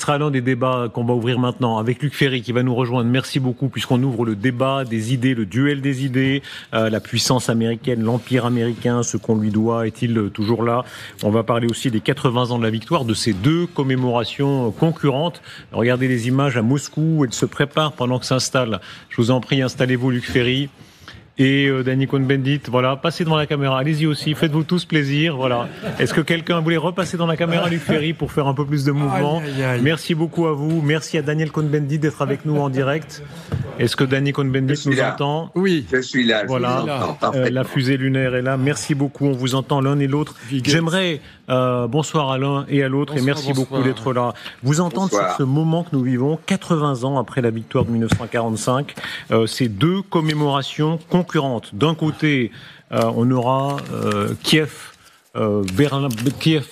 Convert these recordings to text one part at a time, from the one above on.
sera l'un des débats qu'on va ouvrir maintenant avec Luc Ferry qui va nous rejoindre. Merci beaucoup puisqu'on ouvre le débat des idées, le duel des idées, la puissance américaine, l'empire américain, ce qu'on lui doit, est-il toujours là? On va parler aussi des 80 ans de la victoire, de ces deux commémorations concurrentes. Regardez les images à Moscou, elles se préparent pendant que s'installent. Je vous en prie, installez-vous Luc Ferry. Et Danny Cohn-Bendit, voilà, passez devant la caméra, allez-y aussi, faites-vous tous plaisir, voilà. Est-ce que quelqu'un voulait repasser dans la caméra, Luc Ferry, pour faire un peu plus de mouvement? Merci beaucoup à vous, merci à Daniel Cohn-Bendit d'être avec nous en direct. Est-ce que Danny Cohn-Bendit nous entend? Oui, je suis là. Voilà, la fusée lunaire est là, merci beaucoup, on vous entend l'un et l'autre. J'aimerais, bonsoir à l'un et à l'autre, et merci beaucoup d'être là. Vous entendre sur ce moment que nous vivons, 80 ans après la victoire de 1945, ces deux commémorations concurrentes. D'un côté, on aura Kiev,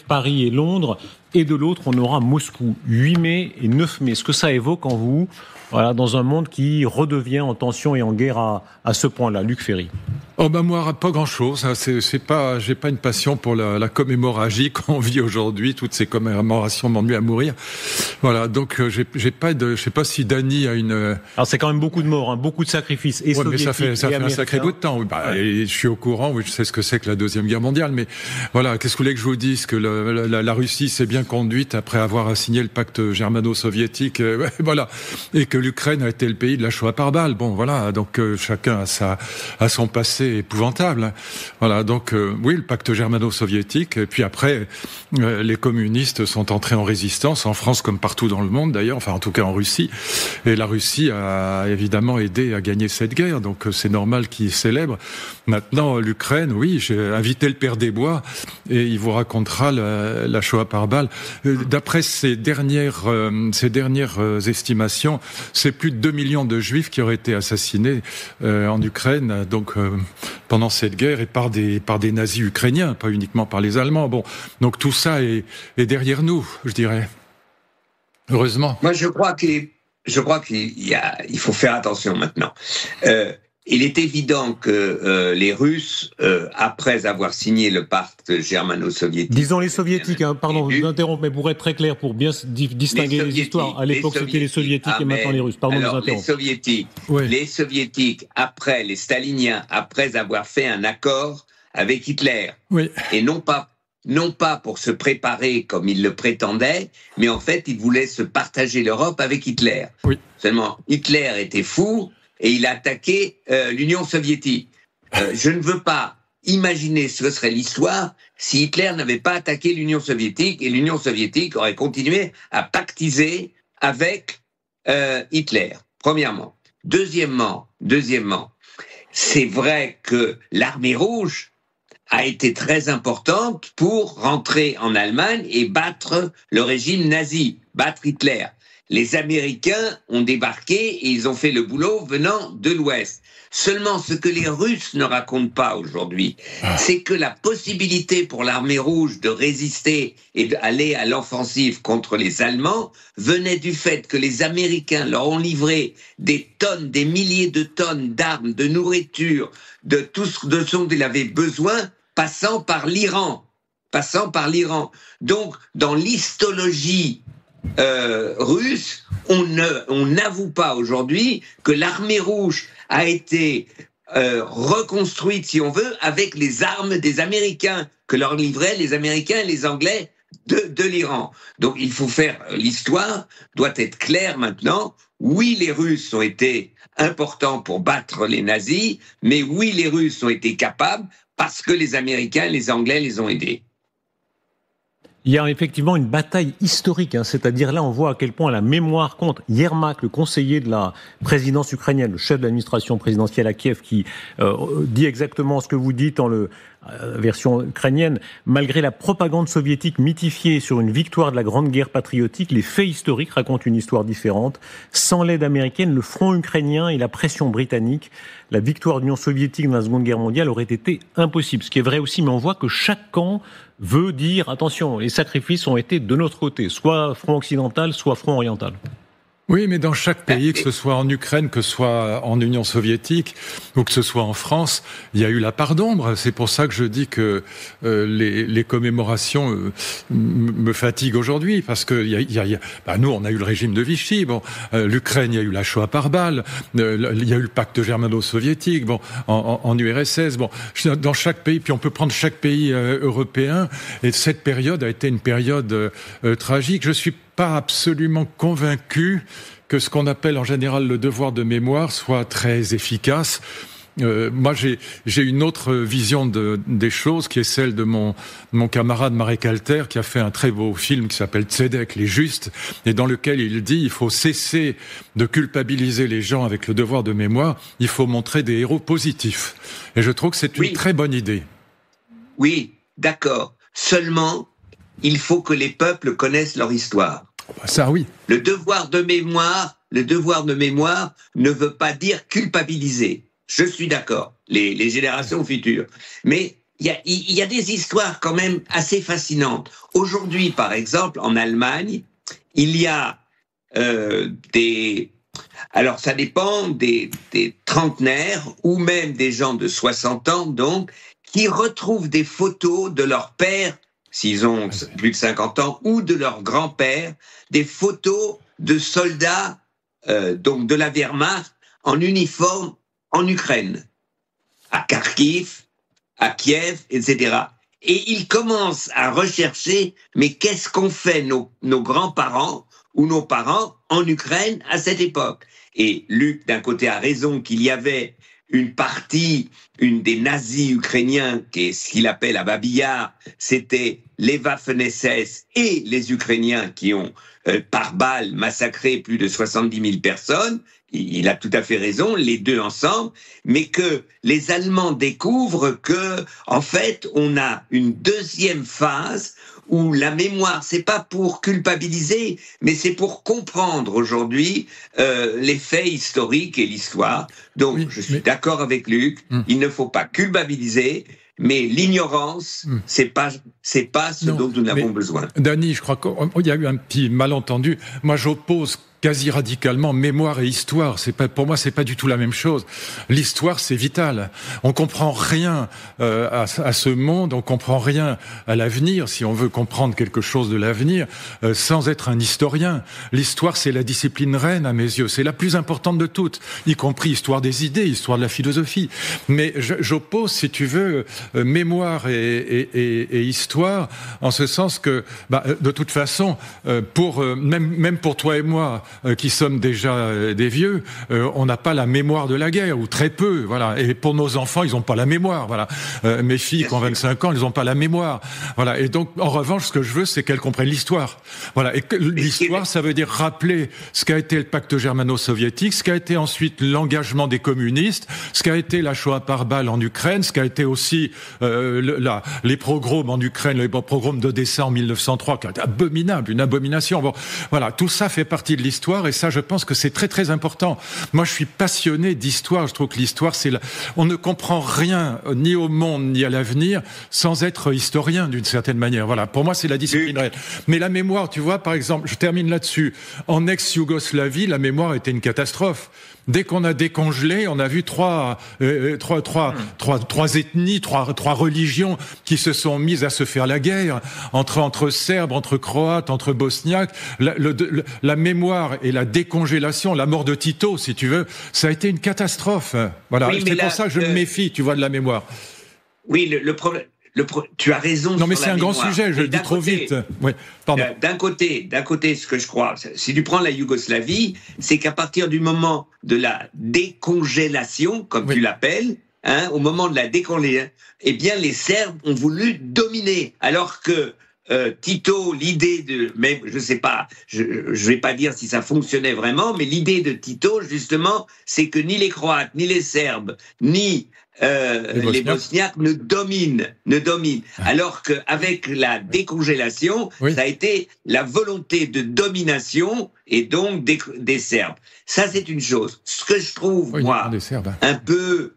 Paris et Londres, et de l'autre, on aura Moscou, 8 mai et 9 mai. Est-ce que ça évoque en vous, voilà, dans un monde qui redevient en tension et en guerre à ce point-là? Luc Ferry. Oh ben moi, pas grand-chose. J'ai pas une passion pour la commémoragie qu'on vit aujourd'hui. Toutes ces commémorations m'ennuient à mourir. Voilà, donc j'ai pas de. Je sais pas si Danny a une. Alors c'est quand même beaucoup de morts, hein, beaucoup de sacrifices. Et mais ça fait un sacré bout de temps. Oui, je suis au courant. Oui, je sais ce que c'est que la Deuxième Guerre mondiale. Mais voilà, qu'est-ce que vous voulez que je vous dise? Que la Russie s'est bien conduite après avoir signé le pacte germano-soviétique. Voilà, et que l'Ukraine a été le pays de la Shoah par balle. Bon, voilà. Donc chacun a son passé épouvantable. Voilà, donc oui, le pacte germano-soviétique, et puis après, les communistes sont entrés en résistance, en France comme partout dans le monde d'ailleurs, enfin en tout cas en Russie, et la Russie a évidemment aidé à gagner cette guerre, donc c'est normal qu'ils célèbrent. Maintenant, l'Ukraine, oui, j'ai invité le père des Bois, et il vous racontera la Shoah par balle. D'après ces dernières estimations, c'est plus de 2 millions de Juifs qui auraient été assassinés en Ukraine, donc pendant cette guerre, et par des nazis ukrainiens, pas uniquement par les Allemands. Bon, donc tout ça est derrière nous, je dirais. Heureusement. Moi, je crois qu'il faut faire attention maintenant. Il est évident que les Russes, après avoir signé le pacte germano-soviétique... Disons les soviétiques, pardon, je vous interromps, mais pour être très clair, pour bien distinguer les histoires, à l'époque c'était les soviétiques et maintenant les Russes. Pardon, alors, les soviétiques, après les staliniens, après avoir fait un accord avec Hitler, et non pas pour se préparer comme ils le prétendaient, mais en fait ils voulaient se partager l'Europe avec Hitler. Oui. Seulement, Hitler était fou, et il a attaqué l'Union soviétique. Je ne veux pas imaginer ce que serait l'histoire si Hitler n'avait pas attaqué l'Union soviétique et l'Union soviétique aurait continué à pactiser avec Hitler, premièrement. Deuxièmement, c'est vrai que l'armée rouge a été très importante pour rentrer en Allemagne et battre le régime nazi, battre Hitler. Les Américains ont débarqué et ils ont fait le boulot venant de l'Ouest. Seulement, ce que les Russes ne racontent pas aujourd'hui, c'est que la possibilité pour l'armée rouge de résister et d'aller à l'offensive contre les Allemands venait du fait que les Américains leur ont livré des tonnes, des milliers de tonnes d'armes, de nourriture, de tout ce dont ils avaient besoin, passant par l'Iran. Donc, dans l'histologie russe, on n'avoue pas aujourd'hui que l'armée rouge a été reconstruite, si on veut, avec les armes des Américains que leur livraient les Américains et les Anglais de l'Iran. Donc il faut faire, l'histoire doit être claire maintenant. Oui, les Russes ont été importants pour battre les nazis, mais oui, les Russes ont été capables parce que les Américains et les Anglais les ont aidés. Il y a effectivement une bataille historique, c'est-à-dire là on voit à quel point la mémoire compte. Yermak, le conseiller de la présidence ukrainienne, le chef de l'administration présidentielle à Kiev, qui dit exactement ce que vous dites en version ukrainienne. Malgré la propagande soviétique mythifiée sur une victoire de la Grande Guerre patriotique, les faits historiques racontent une histoire différente. Sans l'aide américaine, le front ukrainien et la pression britannique, la victoire de l'Union soviétique dans la Seconde Guerre mondiale aurait été impossible. Ce qui est vrai aussi, mais on voit que chaque camp veut dire, attention, les sacrifices ont été de notre côté, soit front occidental, soit front oriental. Oui, mais dans chaque pays, que ce soit en Ukraine, que ce soit en Union soviétique ou que ce soit en France, il y a eu la part d'ombre. C'est pour ça que je dis que les commémorations me fatiguent aujourd'hui, parce que nous, on a eu le régime de Vichy. Bon, l'Ukraine, il y a eu la Shoah par balle. Il y a eu le pacte germano-soviétique. Bon, en URSS. Bon, dans chaque pays, puis on peut prendre chaque pays européen. Et cette période a été une période tragique. Je suis pas absolument convaincu que ce qu'on appelle en général le devoir de mémoire soit très efficace. Moi, j'ai une autre vision des choses, qui est celle de mon camarade Marek Alter, qui a fait un très beau film qui s'appelle Tzedek, les justes, et dans lequel il dit il faut cesser de culpabiliser les gens avec le devoir de mémoire, il faut montrer des héros positifs. Et je trouve que c'est une très bonne idée. Oui, d'accord. Seulement, il faut que les peuples connaissent leur histoire. Ça, oui. Le devoir de mémoire ne veut pas dire culpabiliser. Je suis d'accord, les générations futures. Mais il y a des histoires quand même assez fascinantes. Aujourd'hui, par exemple, en Allemagne, il y a alors ça dépend des trentenaires ou même des gens de 60 ans, donc, qui retrouvent des photos de leur père, s'ils ont plus de 50 ans, ou de leur grand-père, des photos de soldats, donc de la Wehrmacht, en uniforme en Ukraine, à Kharkiv, à Kiev, etc. Et ils commencent à rechercher, mais qu'est-ce qu'ont fait nos grands-parents ou nos parents en Ukraine à cette époque? Et Luc, d'un côté, a raison qu'il y avait une des nazis ukrainiens, qui est ce qu'il appelle à Babillard, c'était les Waffen-SS et les Ukrainiens qui ont, par balle, massacré plus de 70 000 personnes. Il a tout à fait raison, les deux ensemble, mais que les Allemands découvrent que, en fait, on a une deuxième phase où la mémoire, c'est pas pour culpabiliser, mais c'est pour comprendre aujourd'hui les faits historiques et l'histoire. Donc, je suis d'accord avec Luc, il ne faut pas culpabiliser, mais l'ignorance, c'est pas ce dont nous avons besoin. Dany, je crois qu'il y a eu un petit malentendu. Moi, j'oppose quasi radicalement mémoire et histoire. Pour moi, c'est pas du tout la même chose. L'histoire, c'est vital. On comprend rien à ce monde, on comprend rien à l'avenir, si on veut comprendre quelque chose de l'avenir, sans être un historien. L'histoire, c'est la discipline reine à mes yeux. C'est la plus importante de toutes, y compris histoire des idées, histoire de la philosophie. Mais j'oppose, si tu veux, mémoire et histoire, en ce sens que, de toute façon, même pour toi et moi, qui sommes déjà des vieux, on n'a pas la mémoire de la guerre, ou très peu, voilà. Et pour nos enfants, ils n'ont pas la mémoire, voilà. Mes filles qui ont 25 ans, elles n'ont pas la mémoire, voilà. Et donc, en revanche, ce que je veux, c'est qu'elles comprennent l'histoire, voilà. Et que l'histoire, ça veut dire rappeler ce qu'a été le pacte germano-soviétique, ce qu'a été ensuite l'engagement des communistes, ce qu'a été la Shoah par balle en Ukraine, ce qu'a été aussi les pogroms en Ukraine, les pogroms d'Odessa en 1903, qui étaient abominables, une abomination. Bon, voilà, tout ça fait partie de l'histoire, et ça, je pense que c'est très très important. Moi, je suis passionné d'histoire. Je trouve que l'histoire, on ne comprend rien ni au monde ni à l'avenir sans être historien d'une certaine manière. Voilà, pour moi, c'est la discipline réelle. Mais la mémoire, tu vois, par exemple, je termine là-dessus. En ex-Yougoslavie, la mémoire était une catastrophe. Dès qu'on a décongelé, on a vu trois ethnies, trois religions qui se sont mises à se faire la guerre entre Serbes, entre Croates, entre Bosniaques. La mémoire et la décongélation, la mort de Tito, si tu veux, ça a été une catastrophe. Voilà. C'est pour ça que je me méfie, tu vois, de la mémoire. Oui, le problème. Tu as raison. Non, mais c'est un grand sujet, je le dis trop vite. Oui, pardon. D'un côté, ce que je crois, si tu prends la Yougoslavie, c'est qu'à partir du moment de la décongélation, comme tu l'appelles, au moment de la décongélation, eh bien, les Serbes ont voulu dominer, alors que Tito, l'idée de, même je sais pas, je vais pas dire si ça fonctionnait vraiment, mais l'idée de Tito, justement, c'est que ni les Croates, ni les Serbes, ni les Bosniaques ne dominent. Alors qu'avec la décongélation, ça a été la volonté de domination et donc des Serbes. Ça, c'est une chose. Ce que je trouve, moi, un peu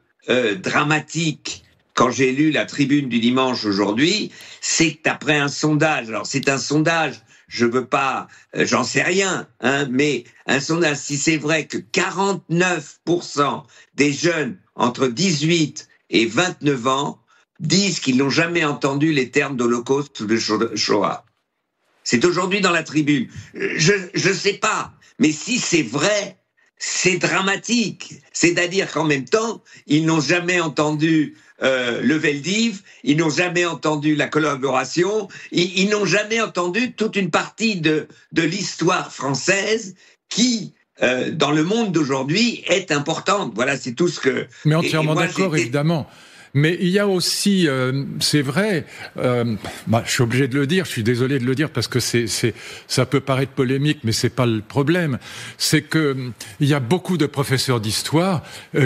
dramatique, quand j'ai lu la tribune du dimanche aujourd'hui, c'est qu'après un sondage, alors c'est un sondage je veux pas, j'en sais rien, hein, mais un sondage, si c'est vrai que 49% des jeunes entre 18 et 29 ans disent qu'ils n'ont jamais entendu les termes d'Holocauste ou de Shoah. C'est aujourd'hui dans la tribune. Je sais pas, mais si c'est vrai, c'est dramatique. C'est-à-dire qu'en même temps, ils n'ont jamais entendu le Veldiv, ils n'ont jamais entendu la collaboration, ils n'ont jamais entendu toute une partie de l'histoire française qui, dans le monde d'aujourd'hui, est importante. Voilà, c'est tout ce que... Mais entièrement d'accord, évidemment. Mais il y a aussi, c'est vrai, je suis obligé de le dire, je suis désolé de le dire parce que ça peut paraître polémique, mais c'est pas le problème. C'est que il y a beaucoup de professeurs d'histoire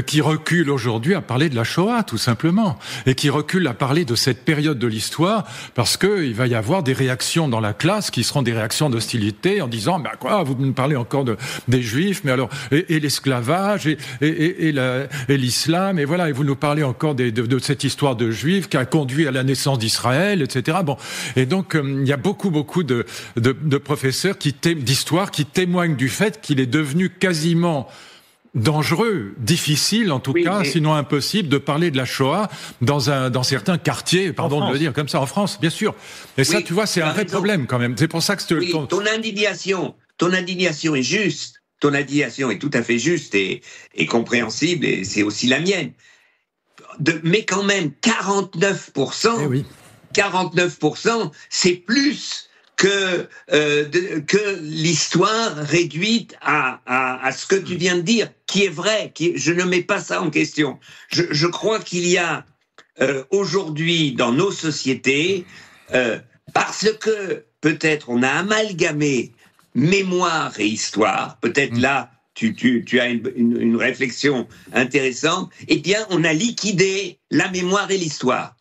qui reculent aujourd'hui à parler de la Shoah, tout simplement, et qui reculent à parler de cette période de l'histoire parce que il va y avoir des réactions dans la classe qui seront des réactions d'hostilité en disant, mais quoi, vous nous parlez encore des Juifs, mais alors et l'esclavage et l'islam, et voilà, et vous nous parlez encore de cette histoire de Juifs qui a conduit à la naissance d'Israël, etc. Bon, et donc il y a beaucoup de professeurs d'histoire qui témoignent du fait qu'il est devenu quasiment dangereux, difficile en tout cas, sinon impossible, de parler de la Shoah dans certains quartiers, pardon de le dire comme ça, en France, bien sûr. Et ça, tu vois, c'est un vrai problème quand même. C'est pour ça que ton indignation est juste. Ton indignation est tout à fait juste et compréhensible, et c'est aussi la mienne. Mais quand même, 49%, 49%, c'est plus que l'histoire réduite à ce que tu viens de dire, qui est vrai, je ne mets pas ça en question. Je crois qu'il y a aujourd'hui dans nos sociétés, parce que peut-être on a amalgamé mémoire et histoire, peut-être là, tu as une réflexion intéressante, eh bien, on a liquidé la mémoire et l'histoire.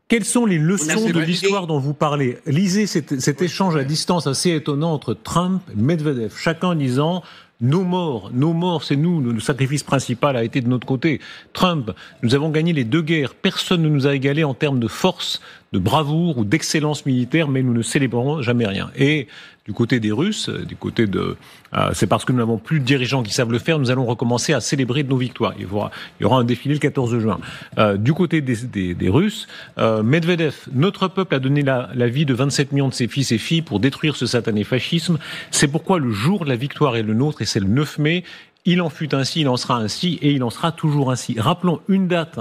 Quelles sont les leçons de l'histoire dont vous parlez? Lisez cet échange à distance assez étonnant entre Trump et Medvedev, chacun disant « nos morts, c'est nous, le sacrifice principal a été de notre côté. Trump, nous avons gagné les 2 guerres, personne ne nous a égalés en termes de force, de bravoure ou d'excellence militaire, mais nous ne célébrerons jamais rien. » Et du côté des Russes, c'est parce que nous n'avons plus de dirigeants qui savent le faire, nous allons recommencer à célébrer nos victoires. Il y aura un défilé le 14 juin. Du côté des Russes, Medvedev, notre peuple a donné la vie de 27 millions de ses fils et filles pour détruire ce satané fascisme. C'est pourquoi le jour de la victoire est le nôtre, et c'est le 9 mai. Il en fut ainsi, il en sera ainsi, et il en sera toujours ainsi. Rappelons une date,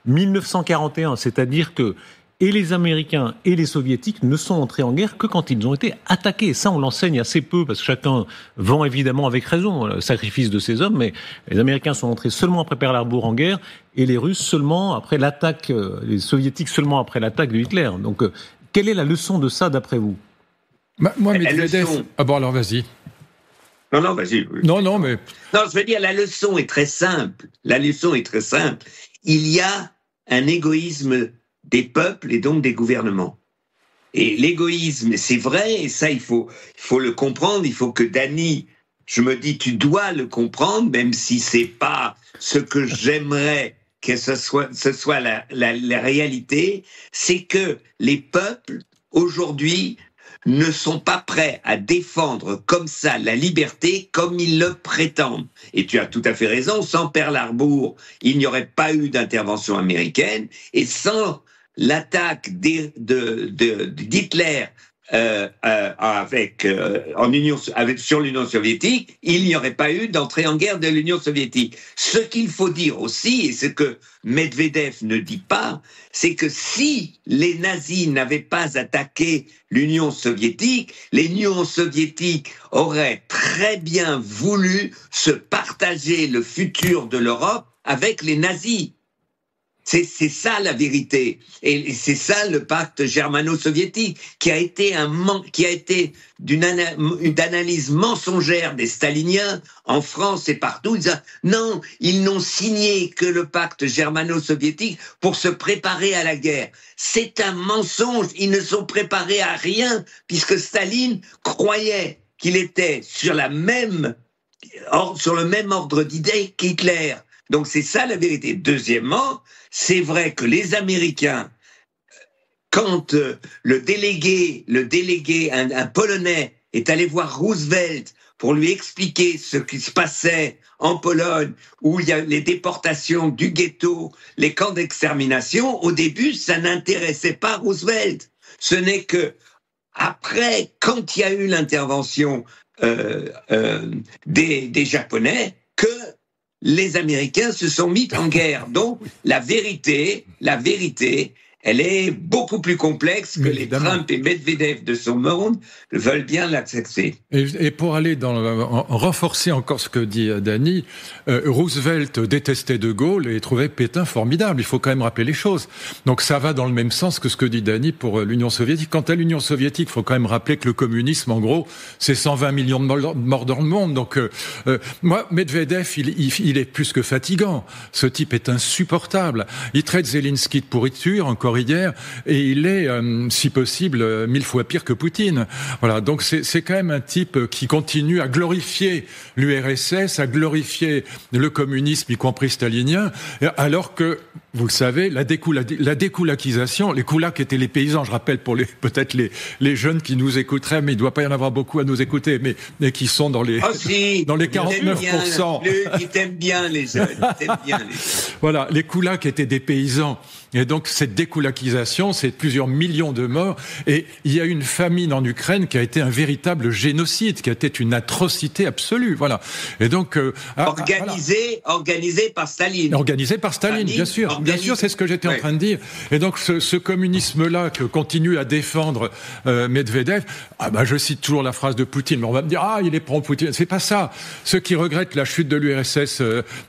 1941, c'est-à-dire que et les Américains et les Soviétiques ne sont entrés en guerre que quand ils ont été attaqués. Ça, on l'enseigne assez peu, parce que chacun vend évidemment avec raison le sacrifice de ces hommes, mais les Américains sont entrés seulement après Pearl Harbor en guerre, et les Russes seulement après l'attaque, les Soviétiques seulement après l'attaque de Hitler. Donc, quelle est la leçon de ça, d'après vous? Moi, Medvedev... Ah bon, alors vas-y. Non, vas-y. Non, mais... Non, je veux dire, la leçon est très simple. Il y a un égoïsme des peuples et donc des gouvernements. Et l'égoïsme, c'est vrai, et ça, il faut le comprendre. Il faut que Dany, je me dis, tu dois le comprendre, même si c'est pas ce que j'aimerais que ce soit la réalité. C'est que les peuples, aujourd'hui, ne sont pas prêts à défendre comme ça la liberté comme ils le prétendent. Et tu as tout à fait raison, sans Pearl Harbor, il n'y aurait pas eu d'intervention américaine, et sans l'attaque d'Hitler sur l'Union soviétique, il n'y aurait pas eu d'entrée en guerre de l'Union soviétique. Ce qu'il faut dire aussi, et ce que Medvedev ne dit pas, c'est que si les nazis n'avaient pas attaqué l'Union soviétique, l'Union soviétique aurait très bien voulu se partager le futur de l'Europe avec les nazis. C'est ça la vérité, et c'est ça le pacte germano-soviétique qui a été d'une analyse mensongère des staliniens en France et partout. Ils disaient non, ils n'ont signé que le pacte germano-soviétique pour se préparer à la guerre. C'est un mensonge, ils ne sont préparés à rien puisque Staline croyait qu'il était sur le même ordre d'idées qu'Hitler. Donc c'est ça la vérité. Deuxièmement, c'est vrai que les Américains, quand le délégué, un Polonais, est allé voir Roosevelt pour lui expliquer ce qui se passait en Pologne, où il y a les déportations du ghetto, les camps d'extermination, au début, ça n'intéressait pas Roosevelt. Ce n'est que après, quand il y a eu l'intervention des Japonais, que les Américains se sont mis en guerre. Donc, la vérité, elle est beaucoup plus complexe que les Trump et Medvedev de ce monde veulent bien l'accepter. Et pour aller renforcer encore ce que dit Dany, Roosevelt détestait De Gaulle et trouvait Pétain formidable. Il faut quand même rappeler les choses. Donc ça va dans le même sens que ce que dit Dany pour l'Union soviétique. Quant à l'Union soviétique, il faut quand même rappeler que le communisme, en gros, c'est 120 millions de morts dans le monde. Donc moi, Medvedev, il est plus que fatigant. Ce type est insupportable. Il traite Zelensky de pourriture, encore hier, et il est, si possible, 1000 fois pire que Poutine. Voilà, donc c'est quand même un type qui continue à glorifier l'URSS, à glorifier le communisme, y compris stalinien, alors que, vous le savez, la dékoulakisation, les koulaks étaient les paysans, je rappelle pour peut-être les jeunes qui nous écouteraient, mais il ne doit pas y en avoir beaucoup à nous écouter, mais qui sont dans les 49%. Ils t'aiment bien les jeunes, Voilà, les koulaks étaient des paysans. Et donc, cette dékoulakisation, c'est plusieurs millions de morts. Et il y a une famine en Ukraine qui a été un véritable génocide, qui a été une atrocité absolue. Voilà. Et donc, organisé par Staline. Organisé par Staline, bien sûr. Bien sûr, c'est ce que j'étais en train de dire. Et donc, ce communisme-là que continue à défendre Medvedev, je cite toujours la phrase de Poutine, mais on va me dire, il est pro-Poutine. C'est pas ça. Ceux qui regrettent la chute de l'URSS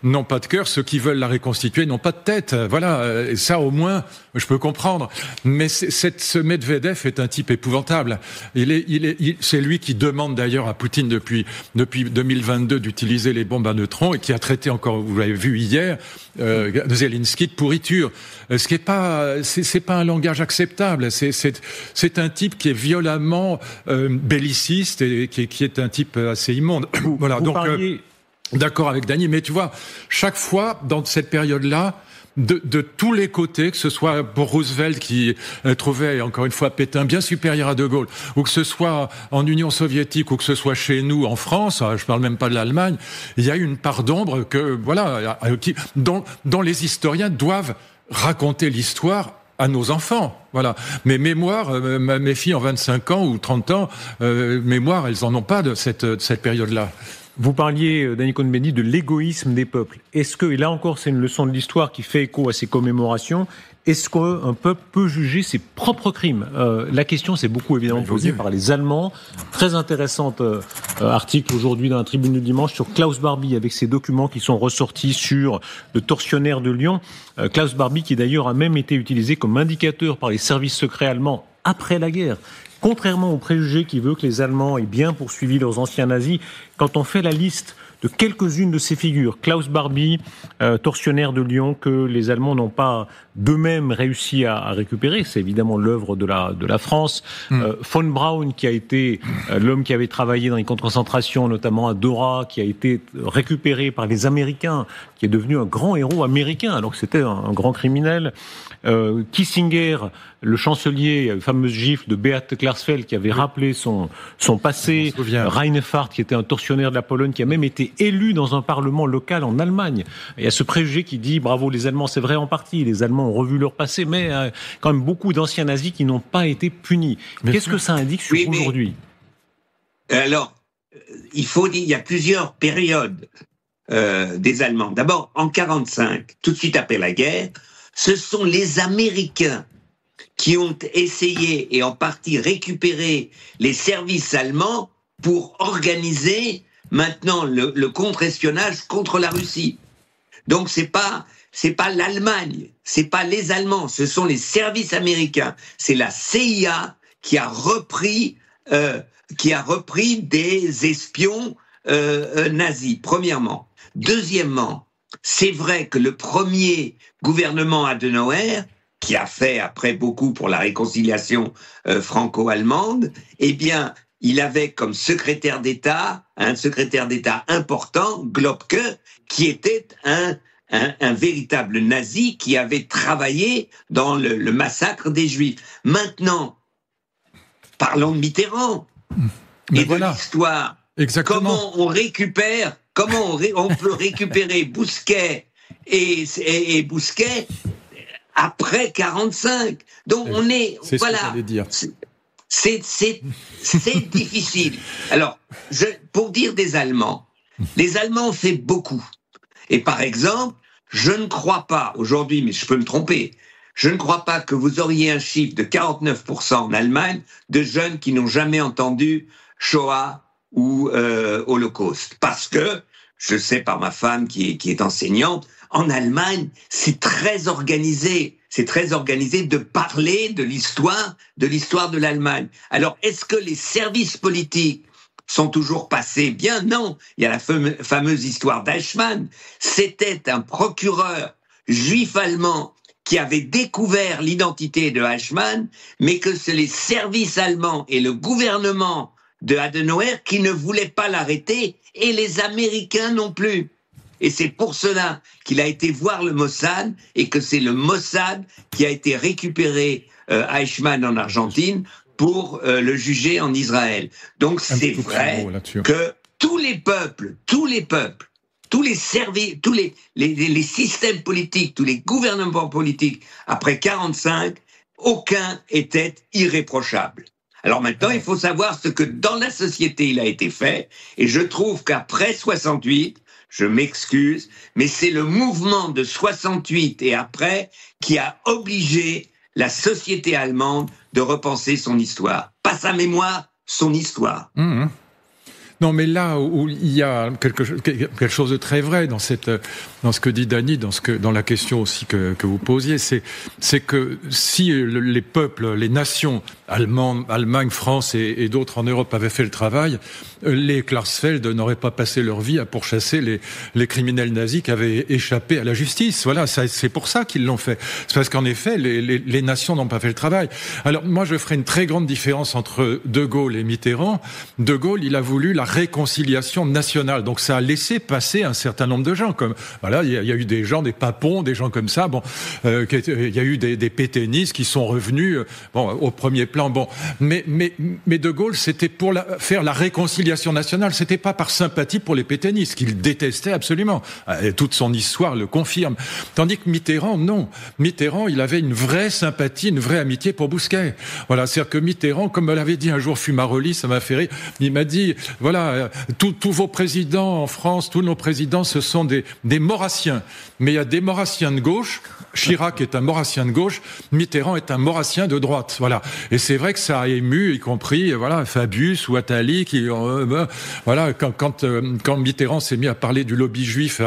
n'ont pas de cœur. Ceux qui veulent la reconstituer n'ont pas de tête. Voilà. Et ça, au moins, je peux comprendre. Mais ce Medvedev est un type épouvantable. C'est lui qui demande d'ailleurs à Poutine depuis 2022 d'utiliser les bombes à neutrons et qui a traité encore, vous l'avez vu hier, Zelensky de pourriture. Ce qui est pas, c'est pas un langage acceptable. C'est un type qui est violemment belliciste et qui est un type assez immonde. Voilà. Donc, d'accord avec Dany, mais tu vois, chaque fois dans cette période-là, de tous les côtés, que ce soit pour Roosevelt qui trouvait encore une fois Pétain bien supérieur à De Gaulle, ou que ce soit en Union soviétique, ou que ce soit chez nous en France, je parle même pas de l'Allemagne, il y a une part d'ombre dont les historiens doivent raconter l'histoire à nos enfants. Voilà. Mes mémoires, mes filles en 25 ans ou 30 ans, mémoires, elles en ont pas de cette période-là. Vous parliez, Dany Cohn-Bendit, de l'égoïsme des peuples. Est-ce que, et là encore c'est une leçon de l'histoire qui fait écho à ces commémorations, est-ce qu'un peuple peut juger ses propres crimes ? La question s'est beaucoup évidemment posée par les Allemands. Très intéressante article aujourd'hui dans la Tribune du Dimanche sur Klaus Barbie, avec ces documents qui sont ressortis sur le tortionnaire de Lyon. Klaus Barbie qui d'ailleurs a même été utilisé comme indicateur par les services secrets allemands après la guerre. Contrairement au préjugé qui veut que les Allemands aient bien poursuivi leurs anciens nazis, quand on fait la liste de quelques-unes de ces figures, Klaus Barbie, tortionnaire de Lyon, que les Allemands n'ont pas d'eux-mêmes réussi à récupérer, c'est évidemment l'œuvre de la France. Von Braun, qui a été l'homme qui avait travaillé dans les camps de concentration, notamment à Dora, qui a été récupéré par les Américains, qui est devenu un grand héros américain, alors que c'était un grand criminel. Kissinger, le chancelier, la fameuse gifle de Beat Klarsfeld, qui avait rappelé son passé. Reinhardt, qui était un tortionnaire de la Pologne, qui a même été élu dans un parlement local en Allemagne. Il y a ce préjugé qui dit, bravo les Allemands, c'est vrai en partie, les Allemands ont revu leur passé, mais quand même beaucoup d'anciens nazis qui n'ont pas été punis. Qu'est-ce que ça indique sur aujourd'hui ? Alors, il faut dire, il y a plusieurs périodes des Allemands. D'abord, en 1945, tout de suite après la guerre, ce sont les Américains qui ont essayé et en partie récupéré les services allemands pour organiser maintenant le contre-espionnage contre la Russie. Donc c'est pas l'Allemagne, c'est pas les Allemands, ce sont les services américains. C'est la CIA qui a repris des espions nazis, premièrement. Deuxièmement, c'est vrai que le premier gouvernement Adenauer, qui a fait après beaucoup pour la réconciliation franco-allemande, eh bien, il avait comme secrétaire d'État, un secrétaire d'État important, Globke, qui était un véritable nazi qui avait travaillé dans le massacre des Juifs. Maintenant, parlons de Mitterrand. et de l'histoire. Exactement. Comment on peut récupérer Bousquet et Bousquet après 45. Donc on est voilà. Ce que j'allais dire. C'est difficile. Alors, pour dire des Allemands, les Allemands ont fait beaucoup. Et par exemple, je ne crois pas, aujourd'hui, mais je peux me tromper, je ne crois pas que vous auriez un chiffre de 49% en Allemagne de jeunes qui n'ont jamais entendu Shoah ou Holocauste. Parce que, je sais par ma femme qui est enseignante, en Allemagne, c'est très organisé. C'est très organisé de parler de l'histoire de l'Allemagne. Alors, est-ce que les services politiques sont toujours passés bien? Non. Il y a la fameuse histoire d'Eichmann. C'était un procureur juif allemand qui avait découvert l'identité de Eichmann, mais que c'est les services allemands et le gouvernement de Adenauer qui ne voulaient pas l'arrêter, et les Américains non plus. Et c'est pour cela qu'il a été voir le Mossad, et que c'est le Mossad qui a été récupéré Eichmann en Argentine pour le juger en Israël. Donc c'est vrai que tous les peuples, tous les services, tous les systèmes politiques, tous les gouvernements politiques, après 45, aucun était irréprochable. Alors maintenant, il faut savoir ce que dans la société il a été fait, et je trouve qu'après 68, je m'excuse, mais c'est le mouvement de 68 et après qui a obligé la société allemande de repenser son histoire. Pas sa mémoire, son histoire. Mmh. Non, mais là où il y a quelque chose de très vrai dans ce que dit Dany, dans la question aussi que vous posiez, c'est que si les peuples, les nations Allemagne, France et d'autres en Europe avaient fait le travail, les Klarsfeld n'auraient pas passé leur vie à pourchasser les criminels nazis qui avaient échappé à la justice. Voilà, c'est pour ça qu'ils l'ont fait. C'est parce qu'en effet, les nations n'ont pas fait le travail. Alors moi, je ferai une très grande différence entre De Gaulle et Mitterrand. De Gaulle, il a voulu la réconciliation nationale. Donc ça a laissé passer un certain nombre de gens. Comme voilà, il y a eu des gens, des Papons, des gens comme ça. Bon, il y a eu des pétainistes qui sont revenus au premier plan. Bon, mais De Gaulle, c'était pour faire la réconciliation nationale. C'était pas par sympathie pour les pétainistes qu'il détestait absolument. Et toute son histoire le confirme. Tandis que Mitterrand, non. Mitterrand, il avait une vraie sympathie, une vraie amitié pour Bousquet. Voilà, c'est-à-dire que Mitterrand, comme me l'avait dit un jour Fumaroli, ça m'a fait rire. Il m'a dit, voilà, tous vos présidents en France, tous nos présidents, ce sont des maurassiens. Mais il y a des maurassiens de gauche. Chirac est un maurassien de gauche. Mitterrand est un maurassien de droite. Voilà. Et c'est vrai que ça a ému, y compris, voilà, Fabius ou Attali, qui, voilà, quand Mitterrand s'est mis à parler du lobby juif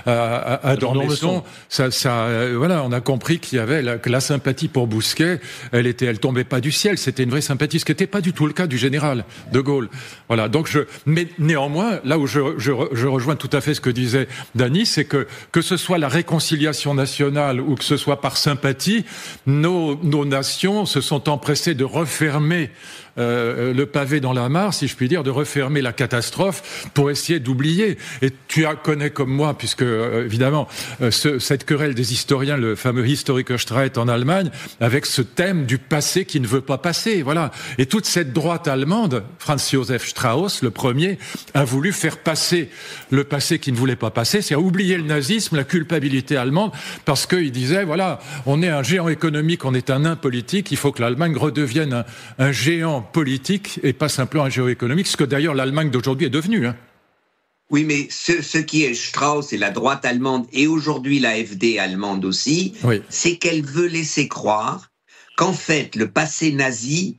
à Dormesson, voilà, on a compris qu'il y avait que la sympathie pour Bousquet, elle tombait pas du ciel. C'était une vraie sympathie, ce qui n'était pas du tout le cas du général de Gaulle. Voilà. Donc mais néanmoins, là où je rejoins tout à fait ce que disait Dany, c'est que ce soit la réconciliation nationale ou que ce soit par sympathie, nos nations se sont empressées de refermer le pavé dans la mare, si je puis dire, de refermer la catastrophe pour essayer d'oublier. Et tu connais comme moi, puisque évidemment cette querelle des historiens, le fameux Historikerstreit en Allemagne, avec ce thème du passé qui ne veut pas passer, voilà. Et toute cette droite allemande, Franz Josef Strauss, le premier, a voulu faire passer le passé qui ne voulait pas passer, c'est-à-dire oublier le nazisme, la culpabilité allemande, parce qu'il disait, voilà, on est un géant économique, on est un nain politique, il faut que l'Allemagne redevienne un géant politique et pas simplement un géoéconomique, ce que d'ailleurs l'Allemagne d'aujourd'hui est devenue. Hein. Oui, mais ce qui est Strauss et la droite allemande, et aujourd'hui la AfD allemande aussi, oui, c'est qu'elle veut laisser croire qu'en fait le passé nazi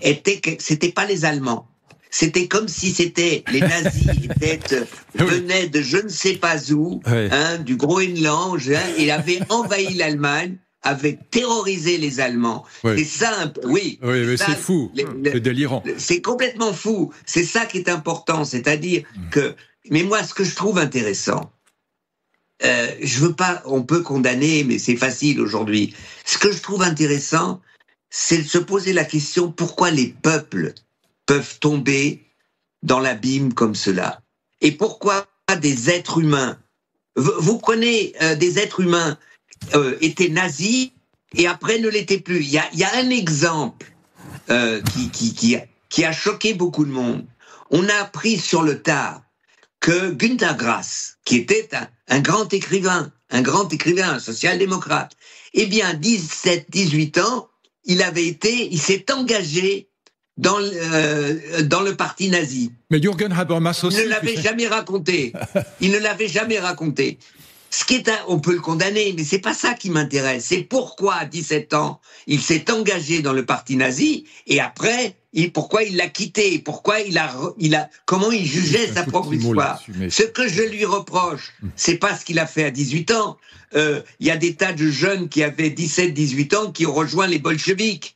c'était pas les Allemands. C'était comme si les nazis venaient de je ne sais pas où, oui, du Groenland, et avaient envahi l'Allemagne, avait terrorisé les Allemands. Oui. C'est ça, oui. Oui, mais c'est fou, c'est délirant. C'est complètement fou. C'est ça qui est important, c'est-à-dire que. Mais moi, ce que je trouve intéressant, je veux pas. On peut condamner, mais c'est facile aujourd'hui. Ce que je trouve intéressant, c'est de se poser la question pourquoi les peuples peuvent tomber dans l'abîme comme cela, et pourquoi des êtres humains. Vous prenez des êtres humains. Étaient nazis et après ne l'étaient plus. Il y a un exemple qui a choqué beaucoup de monde. On a appris sur le tard que Günter Grass, qui était un grand écrivain, un social-démocrate, eh bien, 17-18 ans, il s'est engagé dans le parti nazi. Mais Jürgen Habermas aussi. Il ne l'avait jamais raconté. On peut le condamner, mais c'est pas ça qui m'intéresse. C'est pourquoi, à 17 ans, il s'est engagé dans le parti nazi, et après, pourquoi il l'a quitté, comment il jugeait sa propre histoire. Ce que je lui reproche, c'est pas ce qu'il a fait à 18 ans. Il y a des tas de jeunes qui avaient 17-18 ans qui ont rejoint les bolcheviks.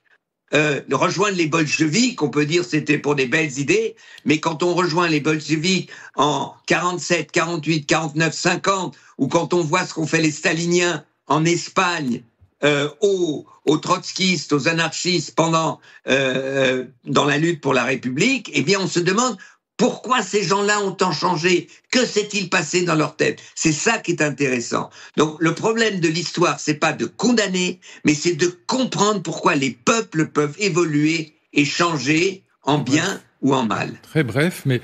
Rejoindre les bolcheviks, on peut dire c'était pour des belles idées, mais quand on rejoint les bolcheviks en 47, 48, 49, 50, ou quand on voit ce qu'ont fait les staliniens en Espagne, aux trotskistes, aux anarchistes dans la lutte pour la République, eh bien on se demande pourquoi ces gens-là ont tant changé? Que s'est-il passé dans leur tête? C'est ça qui est intéressant. Donc le problème de l'histoire, c'est pas de condamner, mais c'est de comprendre pourquoi les peuples peuvent évoluer et changer en bien ou en mal. Très bref, mais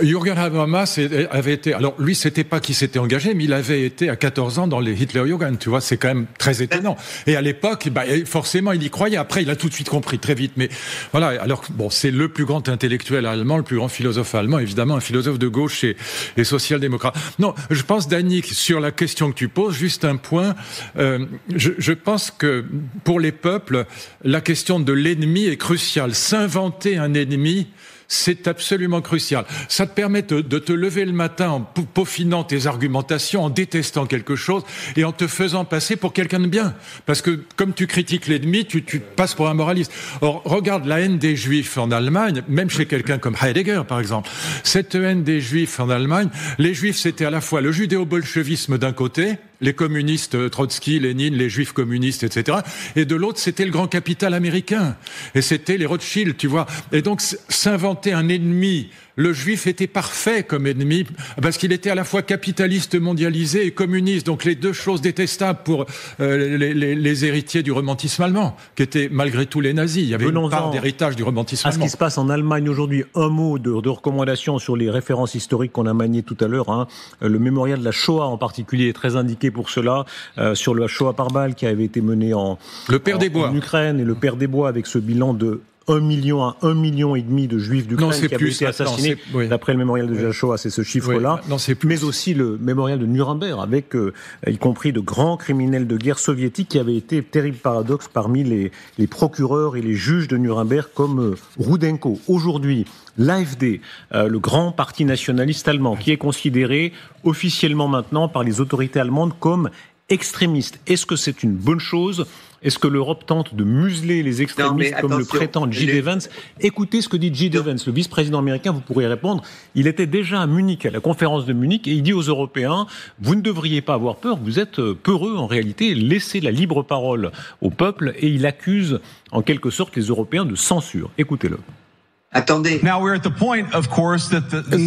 Jürgen Habermas avait été... Alors lui, c'était pas qu'il s'était engagé, mais il avait été à 14 ans dans les Hitlerjugend, tu vois, c'est quand même très étonnant. Et à l'époque, forcément, il y croyait. Après, il a tout de suite compris, très vite. Mais voilà, alors, bon, c'est le plus grand intellectuel allemand, le plus grand philosophe allemand, évidemment, un philosophe de gauche et social-démocrate. Non, je pense, Danick, sur la question que tu poses, juste un point. Je pense que pour les peuples, la question de l'ennemi est cruciale. S'inventer un ennemi, c'est absolument crucial. Ça te permet de te lever le matin en peaufinant tes argumentations, en détestant quelque chose et en te faisant passer pour quelqu'un de bien. Parce que comme tu critiques l'ennemi, tu passes pour un moraliste. Or, regarde la haine des Juifs en Allemagne, même chez quelqu'un comme Heidegger, par exemple. Cette haine des Juifs en Allemagne, les Juifs, c'était à la fois le judéo-bolchevisme d'un côté, les communistes, Trotsky, Lénine, les juifs communistes, etc. Et de l'autre, c'était le grand capital américain. Et c'était les Rothschild, tu vois. Et donc, s'inventer un ennemi, le juif était parfait comme ennemi, parce qu'il était à la fois capitaliste mondialisé et communiste. Donc, les deux choses détestables pour les héritiers du romantisme allemand, qui étaient malgré tout les nazis. Il y avait une part d'héritage du romantisme allemand. À ce qui se passe en Allemagne aujourd'hui, un mot de recommandation sur les références historiques qu'on a maniées tout à l'heure. Hein. Le mémorial de la Shoah en particulier est très indiqué pour cela, sur la Shoah par balle qui avait été menée en Ukraine, et le Père des Bois avec ce bilan de 1 million à 1,5 million de Juifs d'Ukraine qui avaient été assassinés. D'après le mémorial de la Shoah, c'est ce chiffre-là. Mais aussi le mémorial de Nuremberg avec, y compris de grands criminels de guerre soviétiques qui avaient été, terrible paradoxe, parmi les procureurs et les juges de Nuremberg comme Rudenko. Aujourd'hui, l'AfD, le grand parti nationaliste allemand, qui est considéré officiellement maintenant par les autorités allemandes comme extrémiste. Est-ce que c'est une bonne chose ? Est-ce que l'Europe tente de museler les extrémistes comme le prétend J.D. Vance ? Écoutez ce que dit J.D. Vance, le vice-président américain, vous pourrez répondre. Il était déjà à Munich, à la conférence de Munich, et il dit aux Européens, vous ne devriez pas avoir peur, vous êtes peureux en réalité, laissez la libre parole au peuple, et il accuse en quelque sorte les Européens de censure. Écoutez-le. Attendez. Nous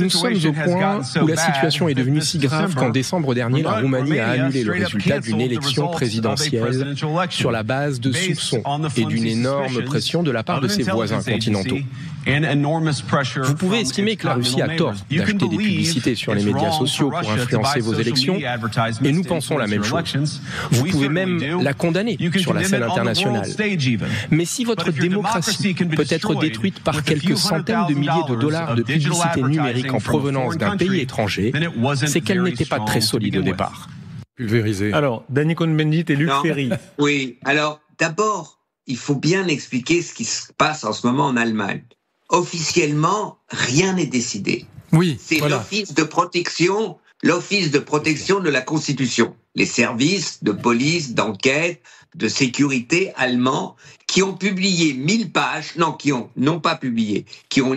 sommes au point où la situation est devenue si grave qu'en décembre dernier, la Roumanie a annulé le résultat d'une élection présidentielle sur la base de soupçons et d'une énorme pression de la part de ses voisins continentaux. Vous pouvez estimer que la Russie a tort d'acheter des publicités sur les médias sociaux pour influencer vos élections, et nous pensons la même chose. Vous pouvez même la condamner sur la scène internationale. Mais si votre démocratie peut être détruite par quelques centaines de milliers de dollars de publicité numérique en provenance d'un pays étranger, c'est qu'elle n'était pas très solide au départ. Pulvérisé. Alors, Danny Cohn-Bendit et Luc Ferry. Oui, alors d'abord, il faut bien expliquer ce qui se passe en ce moment en Allemagne. Officiellement, rien n'est décidé. Oui, c'est l'office de protection de la Constitution. Les services de police, d'enquête, de sécurité allemands qui ont publié 1000 pages, qui ont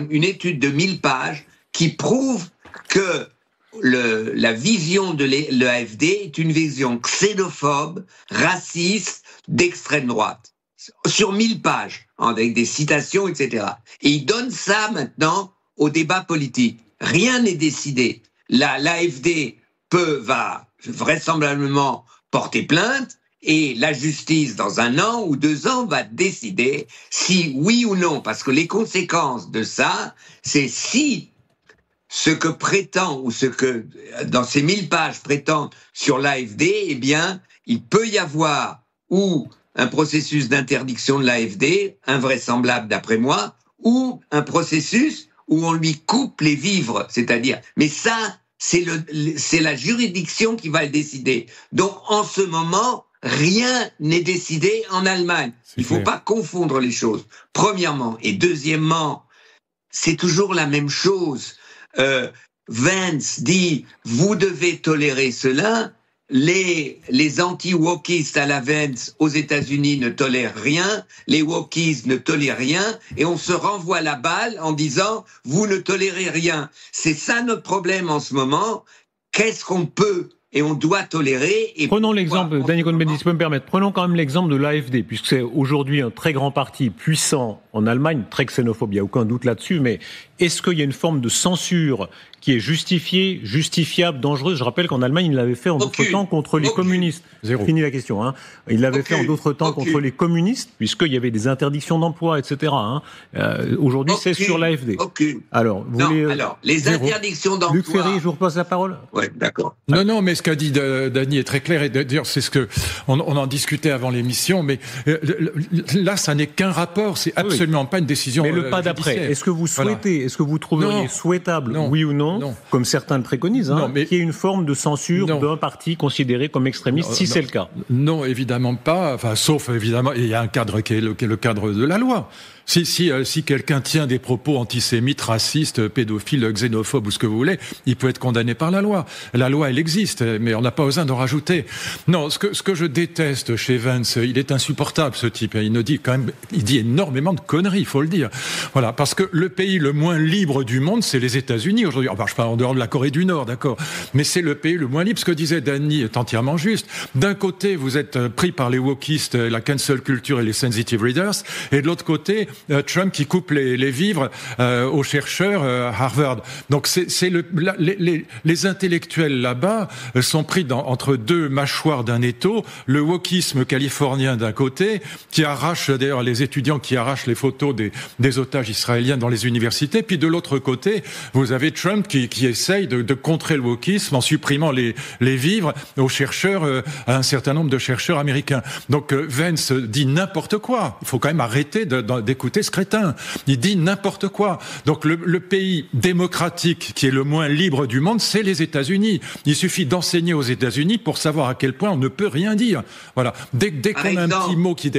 une étude de 1000 pages qui prouve que la vision de l'AfD est une vision xénophobe, raciste, d'extrême droite. Sur 1000 pages, avec des citations, etc. Et ils donnent ça maintenant au débat politique. Rien n'est décidé. L'AfD va vraisemblablement porter plainte, Et la justice, dans 1 an ou 2 ans, va décider si oui ou non, parce que les conséquences de ça, c'est si ce que prétend, ou ce que, dans ces 1000 pages, prétend sur l'AfD, eh bien, il peut y avoir ou un processus d'interdiction de l'AfD, invraisemblable d'après moi, ou un processus où on lui coupe les vivres, c'est-à-dire, mais ça, c'est la juridiction qui va le décider. Donc, en ce moment, rien n'est décidé en Allemagne. Il ne faut pas confondre les choses, premièrement. Et deuxièmement, c'est toujours la même chose. Vance dit, vous devez tolérer cela. Les anti-wokistes à la Vance aux États-Unis ne tolèrent rien, les wokistes ne tolèrent rien, et on se renvoie la balle en disant « vous ne tolérez rien ». C'est ça notre problème en ce moment. Qu'est-ce qu'on peut et on doit tolérer. Et prenons l'exemple, Daniel Cohn-Bendit, si peut me permettre, prenons quand même l'exemple de l'AfD, puisque c'est aujourd'hui un très grand parti puissant en Allemagne, très xénophobe, il n'y a aucun doute là-dessus, mais est-ce qu'il y a une forme de censure qui est justifiée, justifiable, dangereuse? Je rappelle qu'en Allemagne, il l'avait fait en d'autres temps contre les communistes. Fini la question. Hein. Il l'avait fait en d'autres temps contre les communistes, puisqu'il y avait des interdictions d'emploi, etc. Hein. Aujourd'hui, c'est sur l'AfD. Alors, vous voulez... Alors, les interdictions d'emploi... Luc Ferry, je vous repasse la parole. Oui, d'accord. Non, mais ce qu'a dit Dany est très clair, et d'ailleurs, c'est ce que on en discutait avant l'émission, mais là, ça n'est qu'un rapport, c'est absolument pas une décision. Mais le pas d'après, est-ce que vous souhaitez, est-ce que vous trouveriez souhaitable, oui ou non, comme certains le préconisent, qu'il y ait une forme de censure d'un parti considéré comme extrémiste, si c'est le cas? Non, évidemment pas, enfin, sauf évidemment, il y a un cadre qui est le cadre de la loi. Si quelqu'un tient des propos antisémites, racistes, pédophiles, xénophobes ou ce que vous voulez, il peut être condamné par la loi. La loi, elle existe, mais on n'a pas besoin d'en rajouter. Non, ce que je déteste chez Vance, il est insupportable, ce type. Il dit énormément de conneries, il faut le dire. Voilà, parce que le pays le moins libre du monde, c'est les États-Unis aujourd'hui. Enfin, je parle en dehors de la Corée du Nord, d'accord. Mais c'est le pays le moins libre. Ce que disait Dany est entièrement juste. D'un côté, vous êtes pris par les wokistes, la cancel culture et les sensitive readers, et de l'autre côté, Trump qui coupe les vivres aux chercheurs à Harvard. Donc les intellectuels là-bas sont pris entre deux mâchoires d'un étau, le wokisme californien d'un côté, qui arrache d'ailleurs les étudiants qui arrachent les photos des otages israéliens dans les universités, puis de l'autre côté, vous avez Trump qui essaye de contrer le wokisme en supprimant les vivres aux chercheurs, à un certain nombre de chercheurs américains. Donc Vance dit n'importe quoi. Il faut quand même arrêter d'écouter ce crétin. Il dit n'importe quoi. Donc le pays démocratique qui est le moins libre du monde, c'est les États-Unis. Il suffit d'enseigner aux États-Unis pour savoir à quel point on ne peut rien dire. Voilà. Dès qu'on a un petit mot qui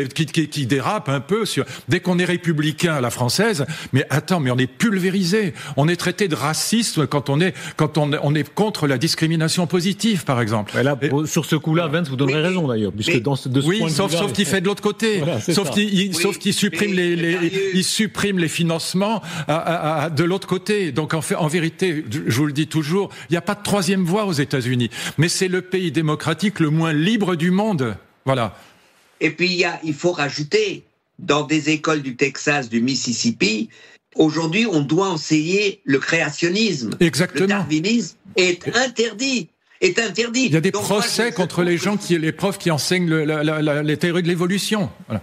dérape un peu, dès qu'on est républicain à la française, mais on est pulvérisé. On est traité de raciste quand on est contre la discrimination positive, par exemple. Là, sur ce coup-là, Vance, vous donnerez raison d'ailleurs, puisque de ce point de sauf qu'il fait de l'autre côté. Voilà, sauf qu'il supprime il supprime les financements de l'autre côté. Donc en vérité, je vous le dis toujours, il n'y a pas de troisième voie aux États-Unis. Mais c'est le pays démocratique le moins libre du monde. Voilà. Et puis il faut rajouter, dans des écoles du Texas, du Mississippi, aujourd'hui on doit enseigner le créationnisme. Exactement. Le darwinisme est interdit. Il y a des procès contre les profs qui enseignent les théories de l'évolution. Voilà.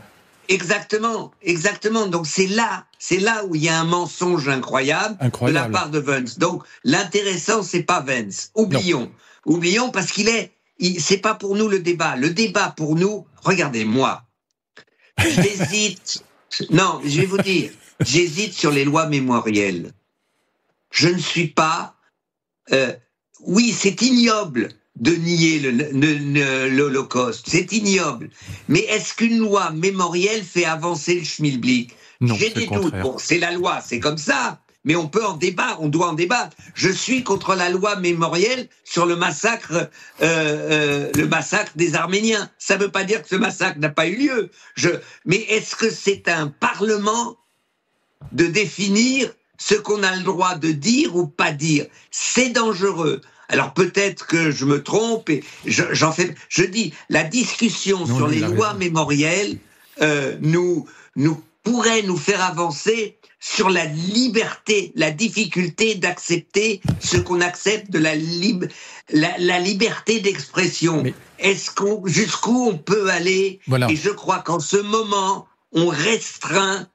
Exactement. Donc c'est là où il y a un mensonge incroyable de la part de Vance. Donc l'intéressant, c'est pas Vance. Oublions parce c'est pas pour nous le débat. Le débat pour nous, regardez-moi, j'hésite. Non, je vais vous dire, j'hésite sur les lois mémorielles. Je ne suis pas. Oui, c'est ignoble de nier l'Holocauste. C'est ignoble. Mais est-ce qu'une loi mémorielle fait avancer le schmilblick? J'ai des doutes. Bon, c'est la loi, c'est comme ça. Mais on peut en débattre, on doit en débattre. Je suis contre la loi mémorielle sur le massacre des Arméniens. Ça ne veut pas dire que ce massacre n'a pas eu lieu. Mais est-ce que c'est un parlement de définir ce qu'on a le droit de dire ou pas dire? C'est dangereux. Alors peut-être que je me trompe et je dis la discussion sur les lois mémorielles nous pourrait nous faire avancer sur la liberté, la difficulté d'accepter ce qu'on accepte de la liberté d'expression. Mais... jusqu'où on peut aller? Voilà. Et je crois qu'en ce moment, on restreint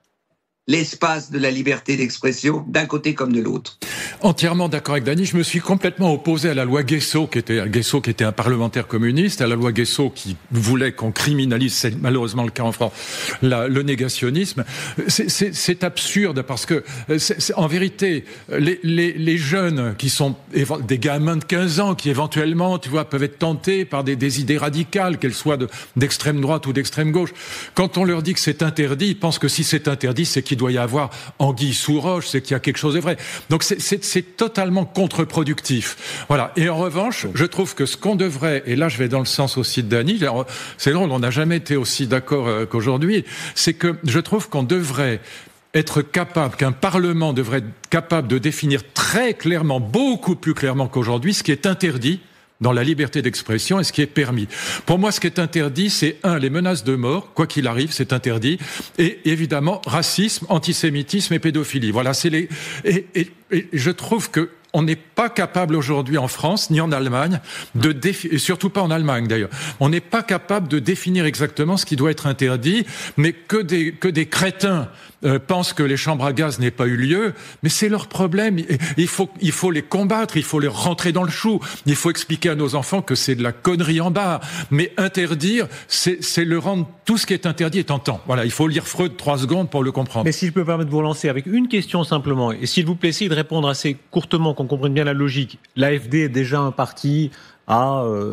l'espace de la liberté d'expression d'un côté comme de l'autre. Entièrement d'accord avec Dany. Je me suis complètement opposé à la loi Guesso, qui était un parlementaire communiste, à la loi Guesso qui voulait qu'on criminalise, c'est malheureusement le cas en France, le négationnisme. C'est absurde parce que, en vérité, les jeunes qui sont des gamins de 15 ans qui éventuellement, tu vois, peuvent être tentés par des idées radicales, qu'elles soient d'extrême droite ou d'extrême gauche. Quand on leur dit que c'est interdit, ils pensent que si c'est interdit, c'est qu'il doit y avoir anguille sous roche, c'est qu'il y a quelque chose de vrai. Donc c'est totalement contre-productif. Voilà. Et en revanche, je trouve que ce qu'on devrait, et là je vais dans le sens aussi de Dany, c'est drôle, on n'a jamais été aussi d'accord qu'aujourd'hui, c'est que je trouve qu'on devrait être capable, qu'un Parlement devrait être capable de définir très clairement, beaucoup plus clairement qu'aujourd'hui, ce qui est interdit dans la liberté d'expression et ce qui est permis. Pour moi, ce qui est interdit, c'est les menaces de mort, quoi qu'il arrive, c'est interdit, et évidemment, racisme, antisémitisme et pédophilie. Voilà, et je trouve que on n'est pas capable aujourd'hui en France, ni en Allemagne, et surtout pas en Allemagne d'ailleurs, on n'est pas capable de définir exactement ce qui doit être interdit, mais que des crétins pensent que les chambres à gaz n'aient pas eu lieu, mais c'est leur problème. Il faut les combattre, il faut les rentrer dans le chou, il faut expliquer à nos enfants que c'est de la connerie en barre, mais interdire, c'est le rendre, tout ce qui est interdit est tentant. Voilà, il faut lire Freud 3 secondes pour le comprendre. Mais si je peux me permettre de vous relancer avec une question simplement, et s'il vous plaît, essayez de répondre assez courtement, qu'on comprenne bien la logique. L'AfD est déjà un parti parmi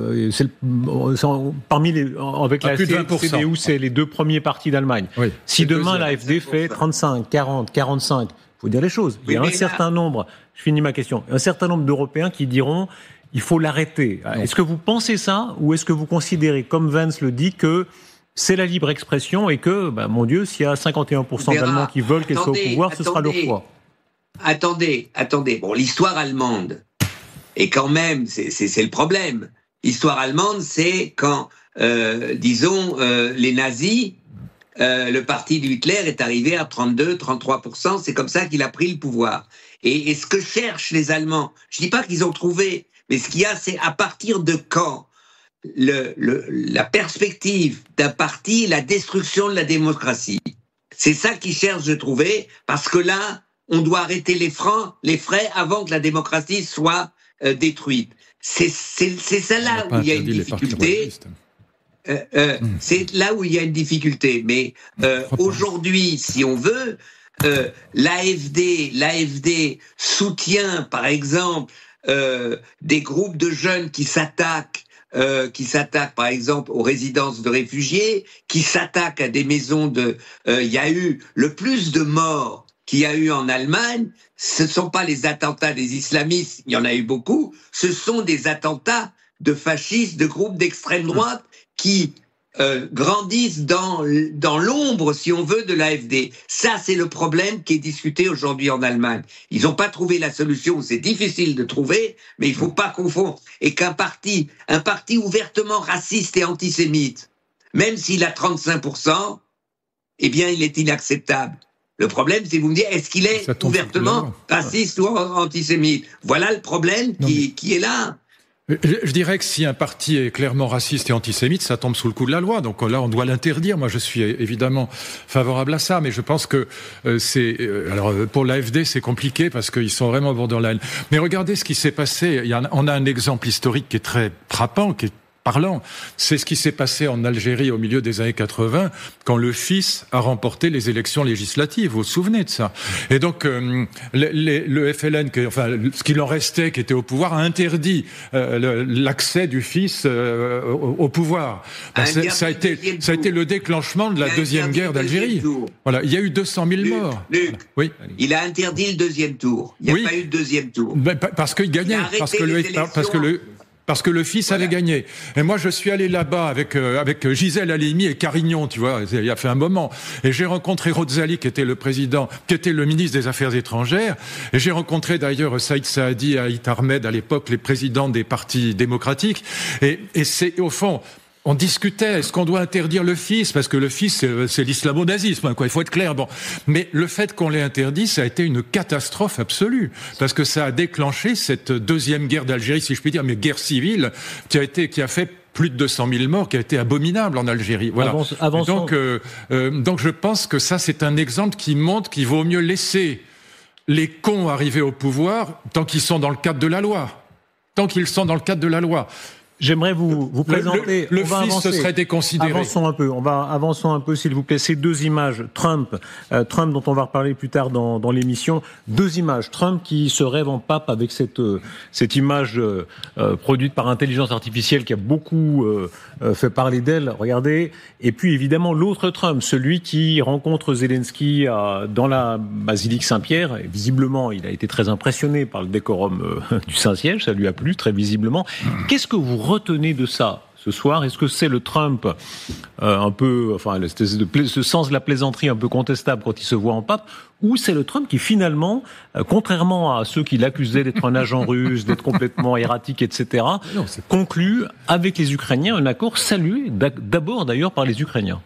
les, avec la CDU, c'est les 2 premiers partis d'Allemagne. Oui, si demain l'AfD fait 35, 40, 45, il faut dire les choses. Il y a un certain nombre, je finis ma question, un certain nombre d'Européens qui diront il faut l'arrêter. Est-ce que vous pensez ça, ou est-ce que vous considérez, comme Vance le dit, que c'est la libre expression et que, mon Dieu, s'il y a 51% d'Allemands qui veulent qu'elle soit au pouvoir, ce sera leur choix? Attendez. Bon, l'histoire allemande, et quand même, c'est le problème. L'histoire allemande, c'est quand, les nazis, le parti d'Hitler est arrivé à 32-33%, c'est comme ça qu'il a pris le pouvoir. Et ce que cherchent les Allemands, je dis pas qu'ils ont trouvé, mais ce qu'il y a, c'est à partir de quand la perspective d'un parti, la destruction de la démocratie. C'est ça qu'ils cherchent de trouver, parce que là, on doit arrêter les frais avant que la démocratie soit détruite. C'est là où il y a une difficulté. C'est là où il y a une difficulté. Mais aujourd'hui, si on veut, l'AfD soutient, par exemple, des groupes de jeunes qui s'attaquent, par exemple, aux résidences de réfugiés, qui s'attaquent à des maisons il y a eu le plus de morts qu'il y a eu en Allemagne, ce ne sont pas les attentats des islamistes, il y en a eu beaucoup, ce sont des attentats de fascistes, de groupes d'extrême droite qui grandissent dans l'ombre, si on veut, de l'AfD. Ça, c'est le problème qui est discuté aujourd'hui en Allemagne. Ils n'ont pas trouvé la solution, c'est difficile de trouver, mais il ne faut pas confondre. Et qu'un parti ouvertement raciste et antisémite, même s'il a 35%, eh bien, il est inacceptable. Le problème, c'est vous me dire, est-ce qu'il est ouvertement raciste ou antisémite? Voilà le problème qui est là. Je dirais que si un parti est clairement raciste et antisémite, ça tombe sous le coup de la loi. Donc là, on doit l'interdire. Moi, je suis évidemment favorable à ça, mais je pense que alors pour l'AfD, c'est compliqué parce qu'ils sont vraiment borderline. Mais regardez ce qui s'est passé. On a un exemple historique qui est très frappant, qui est parlant. C'est ce qui s'est passé en Algérie au milieu des années 80, quand le fils a remporté les élections législatives. Vous vous souvenez de ça? Et donc, le FLN, ce qu'il en restait, qui était au pouvoir, a interdit l'accès du fils au pouvoir. Ça a été le déclenchement de la deuxième guerre d'Algérie. Voilà, il y a eu 200 000 morts. Luc, oui. Il a interdit le deuxième tour. Il n'y a pas eu de deuxième tour. Parce qu'il gagnait. Parce que le fils avait gagné. Et moi, je suis allé là-bas avec Gisèle Halimi et Carignon, tu vois, il y a fait un moment. Et j'ai rencontré Rozali, qui était le ministre des Affaires étrangères. Et j'ai rencontré d'ailleurs Saïd Saadi et Aït Ahmed, à l'époque, les présidents des partis démocratiques. Et c'est, au fond, on discutait, est-ce qu'on doit interdire le fils? Parce que le fils, c'est l'islamo-nazisme, quoi. Il faut être clair. Bon. Mais le fait qu'on l'ait interdit, ça a été une catastrophe absolue. Parce que ça a déclenché cette deuxième guerre d'Algérie, si je puis dire, mais guerre civile, qui a fait plus de 200 000 morts, qui a été abominable en Algérie. Voilà. Donc je pense que ça, c'est un exemple qui montre qu'il vaut mieux laisser les cons arriver au pouvoir tant qu'ils sont dans le cadre de la loi. Tant qu'ils sont dans le cadre de la loi. J'aimerais vous présenter. Le fils se serait déconsidéré. Avançons un peu, s'il vous plaît. Ces deux images, Trump dont on va reparler plus tard dans l'émission. Deux images. Trump qui se rêve en pape avec cette image produite par intelligence artificielle qui a beaucoup fait parler d'elle. Regardez. Et puis évidemment l'autre Trump, celui qui rencontre Zelensky dans la basilique Saint-Pierre. Et visiblement, il a été très impressionné par le décorum du Saint-Siège. Ça lui a plu très visiblement. Qu'est-ce que vous retenez de ça ce soir? Est-ce que c'est le Trump ce sens de la plaisanterie un peu contestable quand il se voit en pape, ou c'est le Trump qui finalement, contrairement à ceux qui l'accusaient d'être un agent russe, d'être complètement erratique, etc., conclut avec les Ukrainiens un accord salué d'abord d'ailleurs par les Ukrainiens?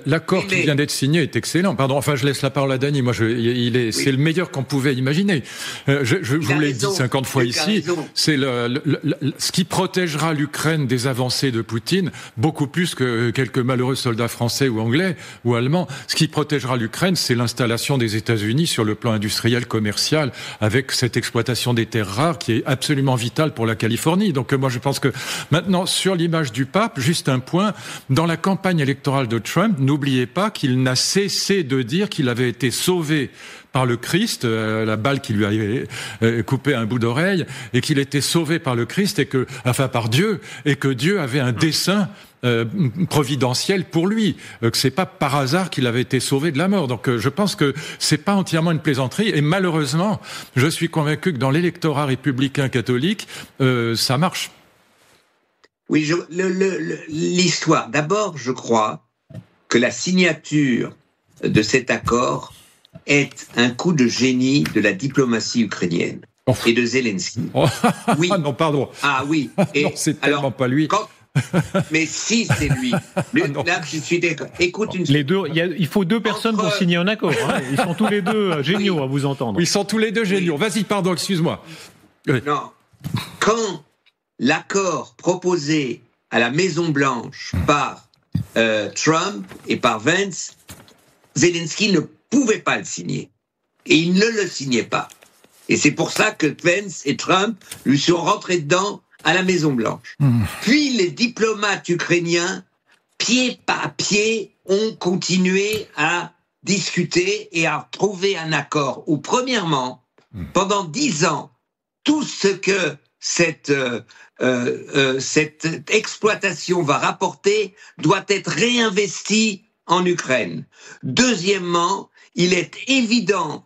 L'accord qui vient d'être signé est excellent. Pardon, je laisse la parole à Dany. Moi, c'est le meilleur qu'on pouvait imaginer. Je vous l'ai dit 50 fois ici. C'est ce qui protégera l'Ukraine des avancées de Poutine, beaucoup plus que quelques malheureux soldats français ou anglais ou allemands. Ce qui protégera l'Ukraine, c'est l'installation des États-Unis sur le plan industriel, commercial, avec cette exploitation des terres rares qui est absolument vitale pour la Californie. Donc, moi, je pense que maintenant, sur l'image du pape, juste un point. Dans la campagne électorale de Trump, n'oubliez pas qu'il n'a cessé de dire qu'il avait été sauvé par le Christ, la balle qui lui avait coupé un bout d'oreille, et qu'il était sauvé par le Christ, par Dieu, et que Dieu avait un dessein providentiel pour lui, que c'est pas par hasard qu'il avait été sauvé de la mort. Donc je pense que c'est pas entièrement une plaisanterie, et malheureusement, je suis convaincu que dans l'électorat républicain catholique, ça marche. Oui, l'histoire. D'abord, je crois que la signature de cet accord est un coup de génie de la diplomatie ukrainienne et de Zelensky. Oui. Non, pardon. Ah oui. Et non, c'est tellement pas lui. Mais si, c'est lui. Là, je suis d'accord. Écoute les deux, il faut deux personnes pour signer un accord. Hein. Ils sont tous les deux géniaux à vous entendre. Ils sont tous les deux géniaux. Vas-y, pardon, excuse-moi. Non. Quand l'accord proposé à la Maison-Blanche par Trump et par Vance, Zelensky ne pouvait pas le signer. Et il ne le signait pas. Et c'est pour ça que Vance et Trump lui sont rentrés dedans à la Maison-Blanche. Puis les diplomates ukrainiens, pied par pied, ont continué à discuter et à trouver un accord où, premièrement, pendant 10 ans, tout ce que cette exploitation va rapporter doit être réinvesti en Ukraine. Deuxièmement, il est évident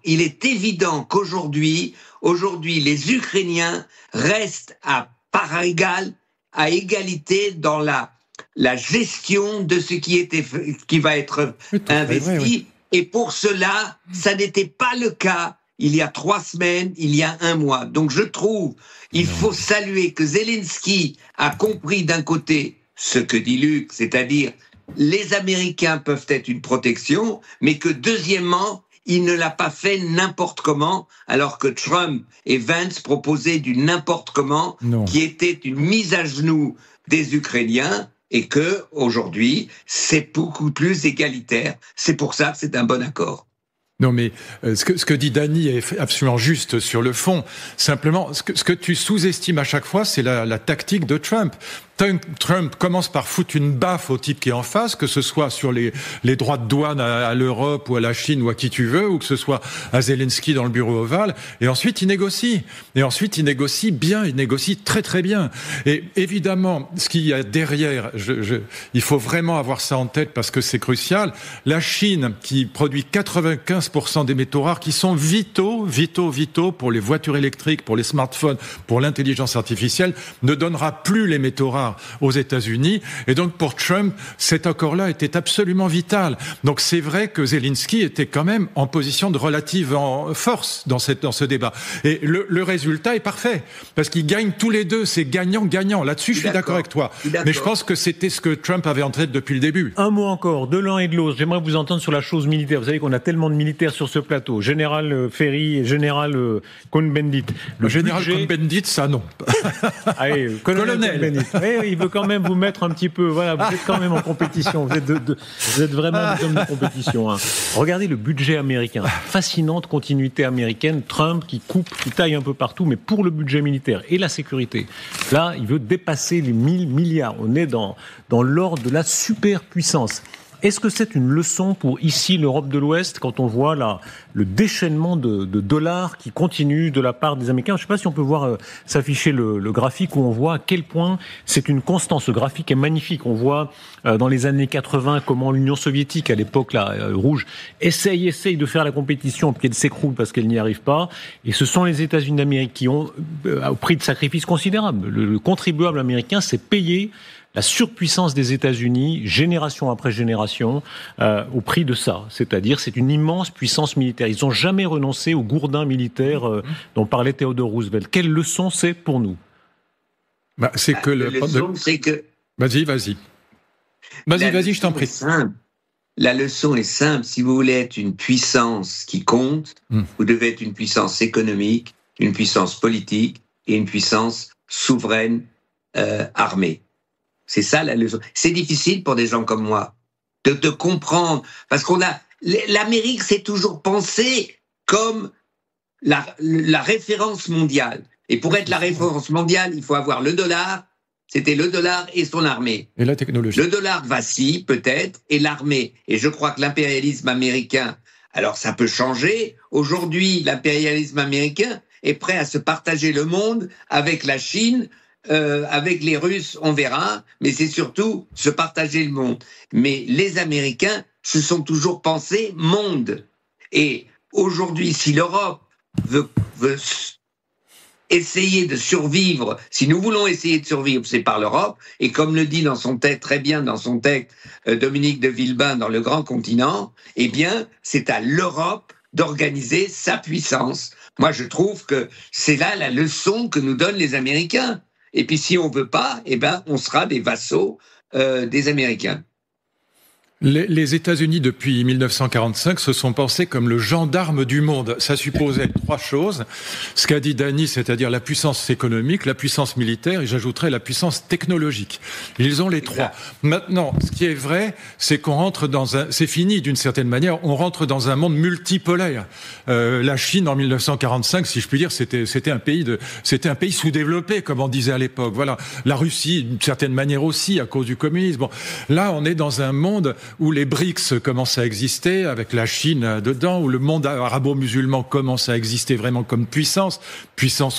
qu'aujourd'hui, les Ukrainiens restent à part égale, à égalité dans la gestion de ce qui va être investi. Oui. Et pour cela, ça n'était pas le cas il y a 3 semaines, il y a 1 mois. Donc je trouve, il faut saluer que Zelensky a compris d'un côté ce que dit Luc, c'est-à-dire les Américains peuvent être une protection, mais que deuxièmement, il ne l'a pas fait n'importe comment, alors que Trump et Vance proposaient du n'importe comment, qui était une mise à genoux des Ukrainiens, et que aujourd'hui, c'est beaucoup plus égalitaire. C'est pour ça que c'est un bon accord. Non, mais ce que dit Dany est absolument juste sur le fond. Simplement, ce que tu sous-estimes à chaque fois, c'est la tactique de Trump. Trump commence par foutre une baffe au type qui est en face, que ce soit sur les droits de douane à l'Europe ou à la Chine ou à qui tu veux, ou que ce soit à Zelensky dans le bureau ovale, et ensuite il négocie. Et ensuite il négocie bien, il négocie très très bien. Et évidemment, ce qu'il y a derrière, il faut vraiment avoir ça en tête parce que c'est crucial. La Chine, qui produit 95% des métaux rares, qui sont vitaux pour les voitures électriques, pour les smartphones, pour l'intelligence artificielle, ne donnera plus les métaux rares pouvoir aux États-Unis. Et donc pour Trump, cet accord-là était absolument vital. Donc c'est vrai que Zelensky était quand même en position de relative force dans ce débat. Et le résultat est parfait, parce qu'ils gagnent tous les deux, c'est gagnant-gagnant. Là-dessus, je suis d'accord avec toi. Mais je pense que c'était ce que Trump avait en tête depuis le début. Un mot encore, de l'un et de l'autre. J'aimerais vous entendre sur la chose militaire. Vous savez qu'on a tellement de militaires sur ce plateau. Général Ferry et Général Cohn-Bendit. Le général Cohn-Bendit, ça non. Allez, colonel. Il veut quand même vous mettre un petit peu. Voilà, vous êtes quand même en compétition. Vous êtes vraiment des hommes de compétition. Hein. Regardez le budget américain. Fascinante continuité américaine. Trump qui coupe, qui taille un peu partout, mais pour le budget militaire et la sécurité. Là, il veut dépasser les 1000 milliards. On est dans l'ordre de la superpuissance. Est-ce que c'est une leçon pour ici l'Europe de l'Ouest quand on voit là le déchaînement de dollars qui continue de la part des Américains? Je ne sais pas si on peut voir s'afficher le graphique où on voit à quel point c'est une constance. Ce graphique est magnifique. On voit dans les années 80 comment l'Union soviétique, à l'époque là, rouge, essaye de faire la compétition puis elle s'écroule parce qu'elle n'y arrive pas. Et ce sont les États-Unis d'Amérique qui ont, au prix de sacrifices considérables, le contribuable américain s'est payé la surpuissance des États-Unis, génération après génération, au prix de ça. C'est-à-dire, c'est une immense puissance militaire. Ils n'ont jamais renoncé au gourdin militaire dont parlait Theodore Roosevelt. Quelle leçon c'est pour nous? C'est que c'est que... Vas-y, je t'en prie. La leçon est simple. Si vous voulez être une puissance qui compte, vous devez être une puissance économique, une puissance politique et une puissance souveraine armée. C'est ça la leçon. C'est difficile pour des gens comme moi de comprendre, parce l'Amérique s'est toujours pensée comme la référence mondiale. Et pour être la référence mondiale, il faut avoir le dollar. C'était le dollar et son armée. Et la technologie. Le dollar vacille peut-être, et l'armée. Et je crois que l'impérialisme américain, alors ça peut changer. Aujourd'hui, l'impérialisme américain est prêt à se partager le monde avec la Chine. Avec les Russes, on verra, mais c'est surtout se partager le monde. Mais les Américains se sont toujours pensés monde. Et aujourd'hui, si l'Europe veut essayer de survivre, si nous voulons essayer de survivre, c'est par l'Europe. Et comme le dit très bien dans son texte Dominique de Villepin dans Le Grand Continent, eh bien, c'est à l'Europe d'organiser sa puissance. Moi, je trouve que c'est là la leçon que nous donnent les Américains. Et puis si on veut pas, on sera des vassaux des Américains. Les États-Unis, depuis 1945, se sont pensés comme le gendarme du monde. Ça supposait trois choses. Ce qu'a dit Dany, c'est-à-dire la puissance économique, la puissance militaire, et j'ajouterais la puissance technologique. Ils ont les trois. Maintenant, ce qui est vrai, c'est qu'on rentre c'est fini d'une certaine manière, on rentre dans un monde multipolaire. La Chine, en 1945, si je puis dire, c'était un pays sous-développé, comme on disait à l'époque. Voilà. La Russie, d'une certaine manière aussi, à cause du communisme. Bon. Là, on est dans un monde où les BRICS commencent à exister, avec la Chine dedans, où le monde arabo-musulman commence à exister vraiment comme puissance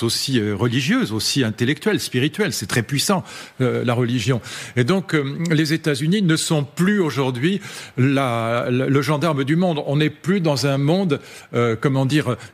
aussi religieuse, aussi intellectuelle, spirituelle. C'est très puissant, la religion. Et donc, les États-Unis ne sont plus aujourd'hui le gendarme du monde. On n'est plus dans un monde,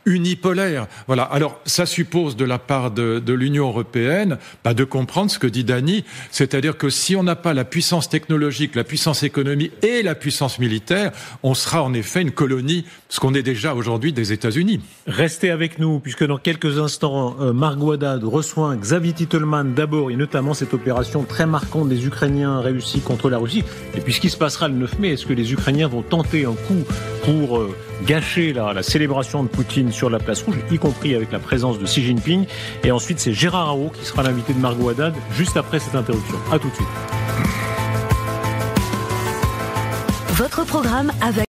unipolaire. Voilà. Alors, ça suppose de la part de l'Union européenne, de comprendre ce que dit Dany, c'est-à-dire que si on n'a pas la puissance technologique, la puissance économique et la puissance militaire, on sera en effet une colonie, ce qu'on est déjà aujourd'hui des États-Unis. Restez avec nous, puisque dans quelques instants, Marc Haddad reçoit Xavier Titelman d'abord, et notamment cette opération très marquante des Ukrainiens réussie contre la Russie. Et puis ce qui se passera le 9 mai, est-ce que les Ukrainiens vont tenter un coup pour gâcher la célébration de Poutine sur la place rouge, y compris avec la présence de Xi Jinping. Et ensuite, c'est Gérard Araud qui sera l'invité de Marc Haddad juste après cette interruption. À tout de suite. Votre programme avec